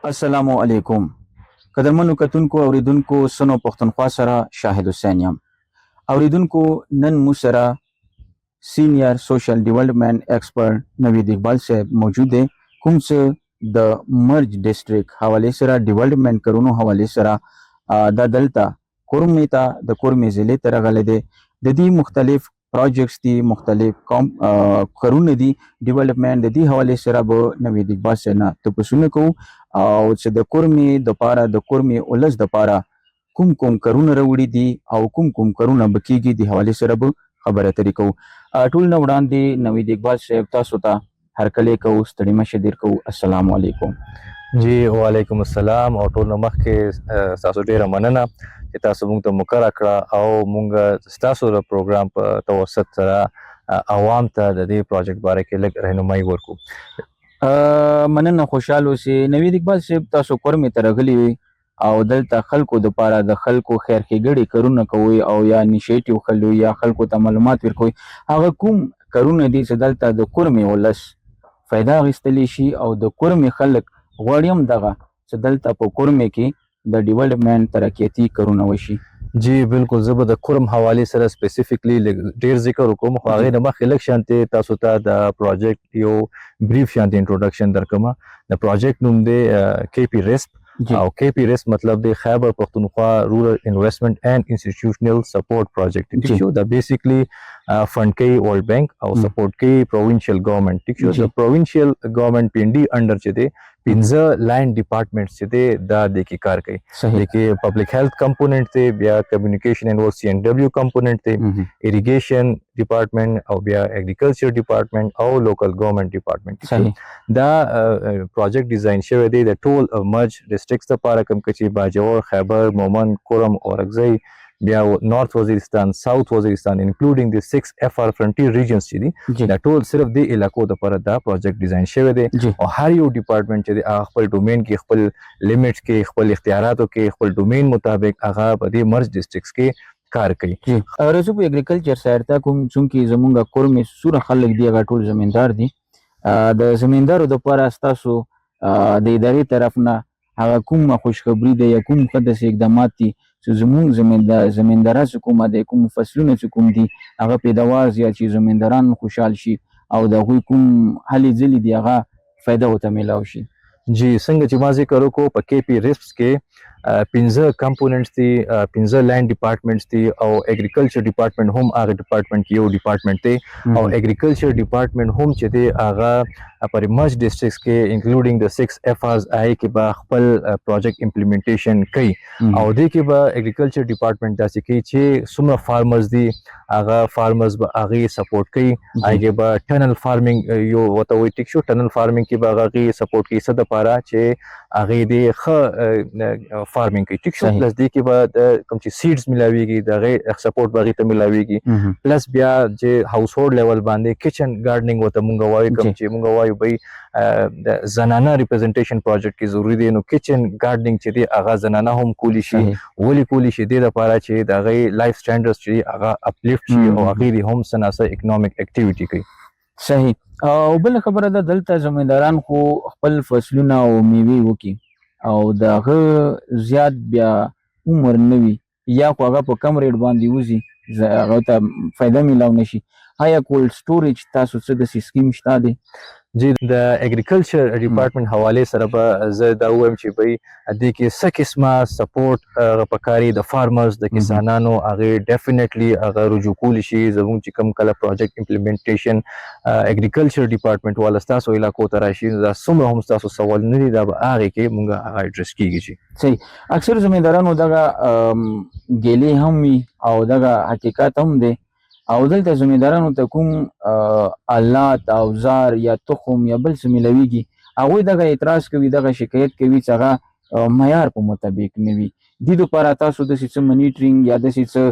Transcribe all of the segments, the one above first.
السلام علیکم. قدرمنو کتونکو اوریدونکو سنو پښتونخوا سره شاهد حسین یم. اوریدونکو نن مو سره سینیئر سوشل ډیولپمنٹ ایکسپرت نوید اقبال صاحب موجود دی، کوم څه د مرج ډسټریکټ حوالې سره ډیولپمنٹ کارونو حوالې سره دا دلته کورمې ته د کورمې ضلع ته راغلی دی. د دې مختلف پروجیکټس دي، مختلف کارونه دي ډیولپمنٹ. د دې حوالې سره به نوید اقبال صاحب نه تپوسونه کوو او چې د کورمې دپاره د کورمې ولس دپاره کوم کوم کارونه راوړي دي او کوم کوم کارونه به کیږي د حوالې سره به خبرې اترې کوو. ټول نه وړاندې نوید اقبال صاحب تاسو ته هرکلی کوو، ستړي مه شه، ډېر کوو. السلام علیکم. جی وعلیکم السلام او ټول نه مخکې تاسو ډیره مننه چې تاسو موږ ته مقرره کړه او موږ ستاسو د پروګرام په توسط سره عوام ته د دې پروجیکټ باره کې لږ رهنمایي ورکړو. مننه، خوشحال اوسئ. نوید اقبال صاحب تاسو کورمې ته راغلي وي او دلته خلکو دپاره د خلکو خیر ښېګړې کارونه کوئ او یا انیشیټیو خلوي یا خلکو ته معلومات ورکوئ. هغه کوم کارونه دي چې دلته د کورمې ولس فایده اخیستلی شي او د کورمې خلک غواړي هم دغه چې دلته په کورمې کې د ډیولپمنٹ ترقیاتي کارونه وشي. جی بالکل، زه به د کورم حوالې سره سپیسیفیکلی ډیر ذکر وکړم، خو هغې نه مخکې لږ شانتې تاسو ته د پروجیکټ یو بریف شانتې انټروډکشن درکوم. د پروجیکټ نوم دی کې پی ریسپ او کې پی ریسپ مطلب دی خیبر پښتونخوا رورل انویسټمنٹ اینڈ انسټیټیوشنل سپورټ پروجیکټ. ٹھیک شو، دا بیسیکلی فنډ کوي ورلډ بینک او سپورټ کوي پروینشل گورنمنٹ. ٹھیک شو، د پروینشل گورنمنٹ پی ان ډي انډر چې دی 15 لاین ډپارټمنټ چې دی دا د کې کار کوي. د کې پبلک هیلث کمپوننٹ دی، بیا کمیونیکیشن اینڈ سی این ډبلیو کمپوننٹ دی، اریګیشن ډپارټمنٹ او بیا اګریکلچر ډپارټمنٹ او لوکل گورنمنٹ ډپارټمنٹ. دا پروجیکټ ډیزاین شوی دی د ټول مرج ډسټریکټس لپاره، کوم چې باجوړ، خیبر، مومند، کورم، اورکزۍ، بیا نارث وزیرستان، ساوث وزیرستان انکلوډینګ د 6 اف ار فرنټیر ریجنز چې دي دا ټول صرف د علاقو لپاره دا پروجیکټ ډیزاین شوی دی. او هر یو ډپارټمنټ چې دی هغه خپل ډومین کې، خپل لیمټس کې، خپل اختیاراتو کې، خپل ډومین مطابق هغه په دې مرج ډسټریکټس کې کار کوي. راځو په اګریکلچر سایر ته کوم چونکې زمونږ کورمې سوره خلک دي هغه ټول زمیندار دي. د زمیندارو دپاره ستاسو د ادارې طرف نه هغه کومه خوشخبري ده یا کوم ښه داسې اقدامات دي چې زمونږ زمینداران چې کومه دی، کوم فصلونه چې کوم دي هغه پیداوار زیات شي، زمینداران خوشحال شي او د هغوی کوم هلې ځلې دي هغه فایده ورته میلاو شي. جی څنګه چې ما ذکر وکړو په کې پی ریسپس کې 15 کمپوننټس دي، 15 لاین ډپارټمنټس دي او اګریکلچر ډپارټمنټ هم هغه ډپارټمنټ کې یو ډپارټمنټ دی. او اګریکلچر ډپارټمنټ هم چې دی هغه پر مرج ډسټریکټس کې انکلوډینګ د 6 اف آرز آی کې به خپل پروجیکټ امپلیمنټیشن کوي. او دې کې به اګریکلچر ډپارټمنټ داسې کوي چې څومره فارمرز دي هغه فارمرز به هغې سپورټ کوي. هغې به ټنل فارمینګ یو ورته وایي. ټیک شو، ټنل فارمینګ کې به هغه هغې سپورټ کوي څه دپاره چې هغې دې ښه فارمینګ کوي. ټیک شو، پلس دې کې به د کوم چې سیډز ملاویږي د هغې سپورټ به هغې ته ملاویږي. پلس بیا چې هاوس هولډ لیول باندې کچن ګارډنینګ ورته مونږ وایو، کوم چې مونږ وایو بھئی د زنانه ریپرزنټیشن پروجیکټ کې ضروري دی. نو کچن ګارډنینګ چې دی هغه زنانه هم کولی شي. ولې کولی شي؟ دې دپاره چې د هغې لایف سټینډرډز چې دی هغه اپلیفټ شي او هغې دې هم څه ناڅه اکنامک اکټیویټي کوي. صحیح. او بله خبره ده دلته زمینداران خو خپل فصلونه او میوې وکړي او د هغه زیات بیا عمر نه وي یا خو هغه په کم ریټ باندې وځي، هغه ته فایده میلاو نه شي. آیا کولډ سټوریج تاسو څه داسې سکیم شته دی؟ جی د اګریکلچر ډپارټمنټ حوالې سره به زه دا ووایم چې بھئی دې کې څه قسمه سپورټ پکاري د فارمرز د کسانانو، هغې ډیفینیټلی هغه رجوع کولی شي. زموږ چې کوم کله پروجیکټ امپلیمنټیشن اګریکلچر ډپارټمنټ والا ستاسو علاقو ته راشي، دا څومره هم ستاسو سوالونه دي دا به هغې کې مونږ هغه اډرس کېږي. چې صحیح. اکثر زمیندارانو دغه ګیلې هم وي او دغه حقیقت هم دی او دلته زمیندارانو ته کوم آلات، اوزار یا تخم یا بل څه میلاویږي هغوی دغه اعتراض کوي، دغه شکایت کوي چې هغه معیار په مطابق نه وي. دې دپاره تاسو داسې څه منیټرینګ یا داسې څه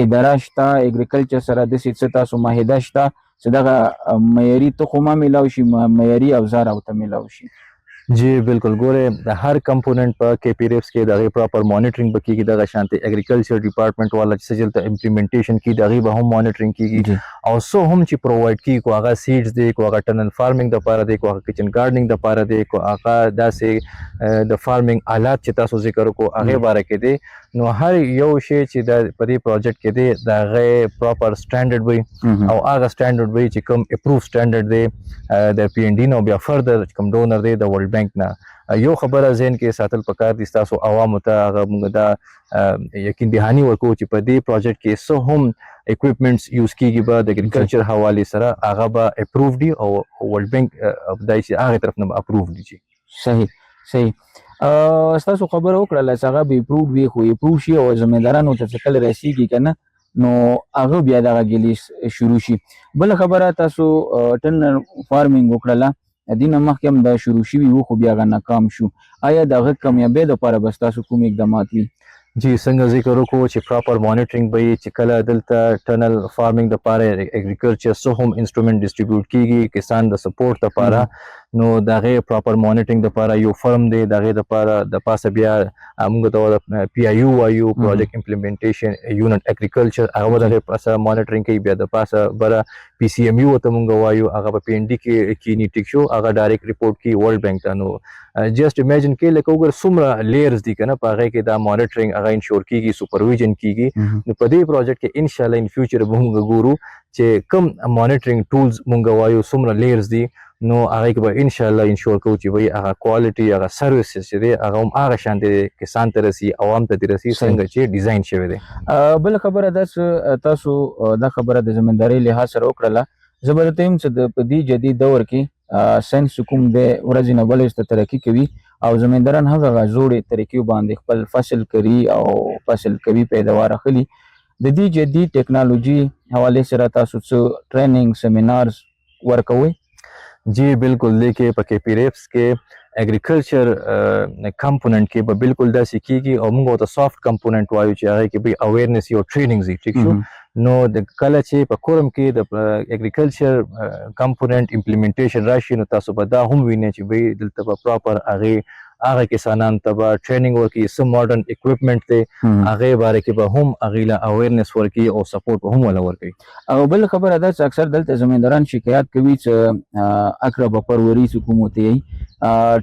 اداره شته اګریکلچر سره، داسې څه تاسو معاهده شته چې دغه معیاري تخم هم میلاو شي، معیاري اوزار ورته میلاو شي؟ جی بالکل ګوره د هر کمپوننت په کې پی ریپس کې دغه پراپر مانیټرینګ به کیږي دغه شانتي اګریکلچر ډپارټمنټ والا چې سجل ته امپلیمنټیشن کی دغه به هم مانیټرینګ کیږي جی او سو هم چې پرووایډ کی کو هغه سیډز دی کو هغه ټنل فارمینګ د پاره دی کو هغه کچن گارډنینګ د پاره دی کو هغه داسې د فارمینګ آلات چې تاسو ذکر کو هغه باره کې دی نو هر یو شی چې د پدې پروجیکټ کې دی دغه پراپر سټانډرډ وي او هغه سټانډرډ وي چې کوم اپروو سټانډرډ دی د پی ان ډي نو بیا فردر کوم ډونر دی د ورلد بانک نه یو خبره ذهن کې ساتل پکار دي تاسو عوامو ته هغه موږ دا یقین دهاني ورکو چې په دې پروجیکټ کې څه هم اکوپمنټس یوز کیږي به د اګریکلچر حواله سره هغه به اپروو دي او ورلد بانک دای چې هغه طرف نه اپروو دي صحیح تاسو خبره وکړه چې هغه به اپروو وي خو اپروو شي او زمیندارانو ته څه کله رسیږي کنه نو هغه بیا دغه ګلیس شروع شي بل خبره تاسو ټنل فارمینګ وکړه دینه مخکې هم دا شروع شوي وو خو بیا هغه ناکام شو آیا دغه کامیابۍ دپاره به ستاسو کوم اقدامات وي جی څنګه ذکر وکړو چې پراپر مانیټرینګ به چې کله دلته ټنل فارمینګ د پاره اګریکلچر سو هم انسټرومنټ ډسټریبیوټ کیږي کسان د سپورټ لپاره نو دغه پراپر مانیټرینګ د پاره یو فرم دی دغه د پاره د پاسه بیا موږ د پی آی یو وایو پروجیکټ امپلیمنټیشن یونټ اګریکلچر هغه دغه پاسه مانیټرینګ کوي بیا د پاسه بره پی سی ایم یو ته موږ وایو هغه په پی ان ډي کې کینی ټیک شو هغه ډایرکټ ریپورټ کی ورلد بانک ته نو جست امیجن کې لکه وګور څومره لیئرز دي کنه په هغه کې دا مانیټرینګ هغه انشور کیږي سپرویژن کیږي نو په دې پروجیکټ کې ان شاء الله ان فیوچر به موږ ګورو چې کوم مانیټرینګ ټولز موږ وایو څومره لیئرز دي نو هغه کې به ان شاء الله انشور کوو چې وای هغه کوالټي هغه سرویسز چې دی هغه هم هغه شان دي کسان ته رسي عوام ته رسي څنګه چې ډیزاین شوی دی بل خبره ده تاسو دا خبره د زمینداري لحاظ سره وکړه زه به درته وایم چې په دې جدید دور کې ساینس کوم دی ورځې نه بلې ته ترقي کوي او زمینداران هغه زوړې طریقې باندې خپل فصل کوي او فصل کوي پیداوار اخلي د دې جدید ټیکنالوژي حواله سره تاسو څه ټریننګ سیمینارز ورکوي جی بالکل لیکه په کې پی ریپس کې اګریکلچر کمپوننت کې به بالکل داسې کیږي او موږ ته سافت کمپوننت وایو چې هغه کې به اویرنس یو ټریننګ زی ټیک شو نو د کله چې په کورم کې د اګریکلچر کمپوننت امپلیمنټیشن راشي نو تاسو به دا هم وینئ چې به دلته په پراپر هغه کسانان ته به ټریننګ ورکړي سم ماډرن اکوپمنټ دی هغه باره کې به هم هغه له اویرنس ورکړي او سپورټ هم ولا ورکړي او بل خبره ده چې اکثر دلته زمینداران شکایت کوي چې اقرب پروري حکومت یې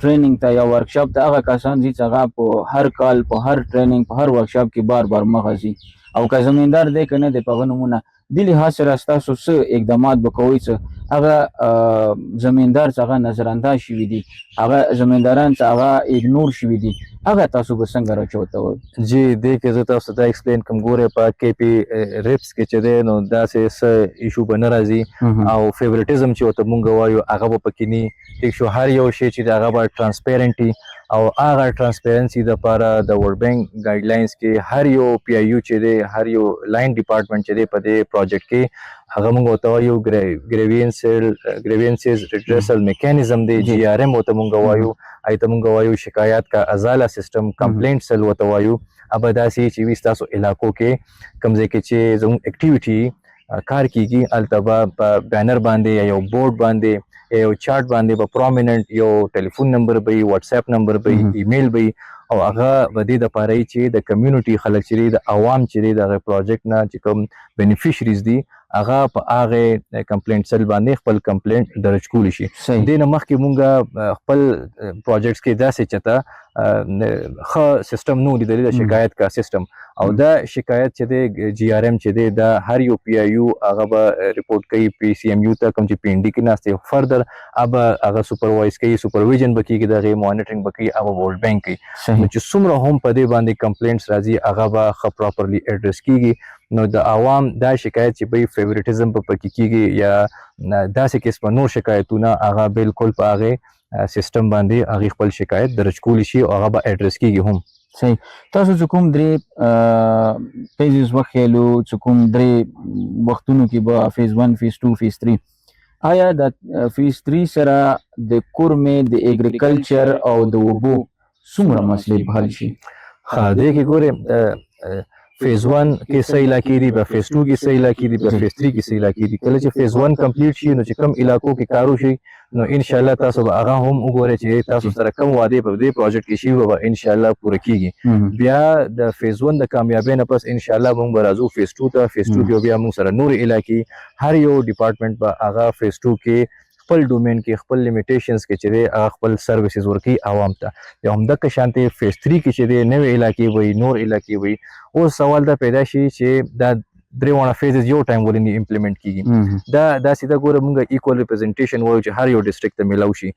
ټریننګ ته یا ورکشاپ ته هغه کسان چې هغه په هر کال په هر ټریننګ په هر ورکشاپ کې بار مغزي او که زمیندار دی کنه د په نمونه د لحاظ سره تاسو څه اقدامات وکوي چې هغه زمیندار څنګه نظر انداز شوي دي هغه زمینداران څنګه هغه اګنور شوي دي هغه تاسو به څنګه راچوتوي جی دې کې زه تاسو ته ایکسپلین کوم ګوره په کې پی ریپس کې چې دی نو داسې څه ایشو به نه راځي او فیورټیزم چې ورته مونږ وایو هغه به پکې نه ټیک شو هر یو شی چې هغه به ټرانسپیرنټي او هغه ټرانسپیرنسي لپاره د ورلد بانک ګایډلاینز کې هر یو پی آی یو چې دی هر یو لاین ډپارټمنټ چې دی په دې پروجیکټ کې هغه موږ ورته وایو ګریوینسز ریډریسل میکانیزم دی جی آر ایم ورته موږ وایو ایته موږ وایو شکایت کا ازاله سیستم کمپلینټ سیل ورته وایو ابا داسې چې وي تاسو علاقو کې کمزې کې چې زموږ اکټیویټي کار کیږي التبا په بینر باندې یا یو بورډ باندې یو چارت باندې به پرومیننٹ یو ټلیفون نمبر به واتس اپ نمبر به ایمیل به او هغه به د لپاره چې د کمیونټي خلک چې د عوام چې د پروجیکټ نه چې کوم بینیفیشریز دي هغه په هغه کمپلینټ سل باندې خپل کمپلینټ درج کولی شي د نه مخکې مونږ خپل پروجیکټس کې داسې چته خو سیستم نو لیدل د شکایت کا سیستم او دا شکایت چې د جی آر ایم چې د هر یو پی آی یو هغه به ریپورټ کوي پی سی ایم یو ته کوم چې پی ان ډي کې ناشته فردر هغه سپروایز کوي سپرویژن به کوي د مانیټرینګ به کوي هغه ورلد بانک کوي چې څومره هم په دې باندې کمپلینټس راځي هغه به خ پراپرلی ایډریس کیږي نو د عوام دا شکایت چې به فیورټیزم په پکې کیږي یا داسې قسم نور شکایتونه هغه بالکل په هغه سیستم باندې هغه خپل شکایت درج کولی شي او هغه به ایډریس کیږي هم صحیح تاسو چې کوم درې پیجز وخیلو چې کوم درې وختونو کې به فیز 1 فیز 2 فیز 3 آیا د فیز 3 سره د کورمې د اګریکلچر او د وبو څومره مسلې به حل شي ها دې کې ګوره فیز 1 کې څه علاقې دي، په فیز 2 کې څه علاقې دي، په فیز 3 کې څه علاقې دي. کله چې فیز 1 کمپلیټ شي نو چې کم علاقو کې کارو شي نو ان شاء الله تاسو به هغه هم وګورئ چې تاسو سره کم وعده په دې پروجیکټ کې شي به ان شاء الله پوره کیږي. بیا د فیز 1 د کامیابی نه پس ان شاء الله موږ به راځو فیز 2 ته. فیز 2 کې بیا موږ سره نور علاقې هر یو ډپارټمنټ به هغه فیز 2 کې خپل ډومین کې خپل لیمیټیشنز کې چې دی هغه خپل سرویسز ورکوي عوام ته. یا همدغه شانتې فیز 3 کې چې دی نوې علاقې وي، نور علاقې وي. اوس سوال دا پیدا شي چې دا درې واړه فیزز یو ټایم ولې نه امپلیمنٹ کیږي. دا سیده ګوره موږ ایکوال ریپرزنټیشن وایو چې هر یو ډسټریکټ ته میلاو شي.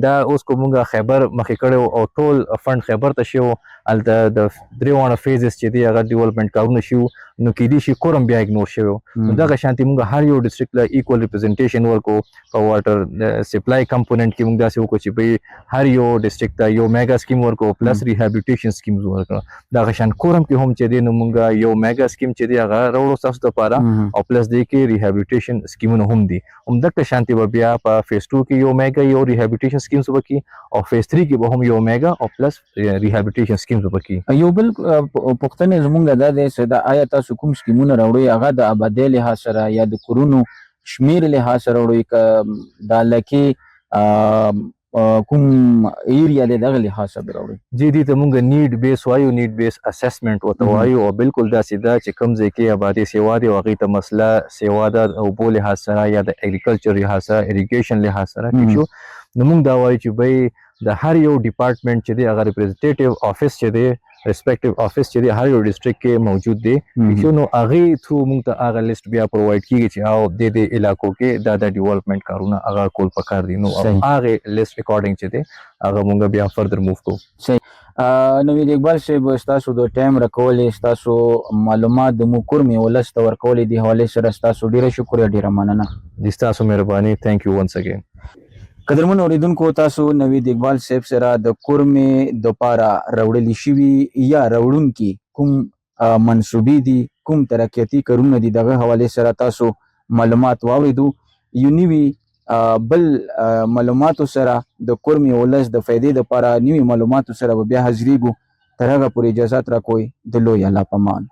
دا اوس کو موږ خیبر مخې کړو او ټول فند خیبر ته شو الته د درې واړه فیزز چې دی هغه ډیولپمنٹ کارونه شو نو کې دي شي کورم بیا اګنور شوی. نو دغه شانتي موږ هر یو ډسټریکټ له ایکوال ریپرزنټیشن ورکو. په واټر سپلای کمپوننٹ کې موږ داسې وکړو چې به هر یو ډسټریکټ ته یو میگا سکیم ورکو پلس ریهابلیټیشن سکیمز ورکو. دغه شان کورم کې هم چې دی نو موږ یو میگا سکیم چې دی هغه راوړو تاسو لپاره او پلس دی کې ریهابلیټیشن سکیمونه هم دي. همدغه شانتي به بیا په فیز 2 کې یو میگا یو ریهابلیټیشن سکیمز وکړي او فیز 3 کې به هم یو میگا او پلس ریهابلیټیشن سکیمز وکړي. یو بل پوښتنه زمونږ دا دی چې دا آیا تاسو کوم سکیمونه راوړئ هغه د آبادۍ لحاظ سره یا د کورونو شمیر لحاظ سره راوړئ که دا لکې کوم ایریا دی دغه لحاظ سره راوړئ؟ جی دې ته مونږ نیډ بیس وایو، نیډ بیس اسسمنټ ورته وایو. او بالکل داسې ده چې کوم ځای کې آبادي سیوا دی او هغې ته مسله سیوا ده د اوبو لحاظ سره یا د اګریکلچر لحاظ سره اریګیشن لحاظ سره ټیک شو. نو مونږ دا وایو چې بھئی د هر یو ډپارټمنټ چې دی هغه ریپرزنټیټیو افیس چې دی ریسپیکټیو افیس چې دی هر یو ډسټریکټ کې موجود دی. ټیک شو. نو هغې تھرو مونږ ته هغه لیست بیا پرووایډ کیږي چې او د دې علاقو کې دا د ډیولپمنٹ کارونه هغه کول پکار دي. نو هغه لیست اکارډنګ چې دی هغه مونږ بیا فردر موو کوو. صحیح. نوید اقبال صاحب ستاسو د ټایم راکولې ستاسو معلومات د مو کورمې ولس ته ورکولې د حوالې سره ستاسو ډیره شکر ډیره مننه. جی ستاسو مهرباني. تھینک یو ونس اگین. قدرمن اوریدونکو تاسو نوید اقبال صاحب سره د کورمې د پاره راوړل شوي یا راوړونکي کوم منصوبې دي کوم ترقیاتي کارونه دي دغه حوالې سره تاسو معلومات واوریدو. یو نوي بل معلوماتو سره د کورمې ولس د فایدې دپاره نوي معلوماتو سره به بیا حاضریږو. تر هغه پورې اجازات راکوئ. د لوی الله په امان.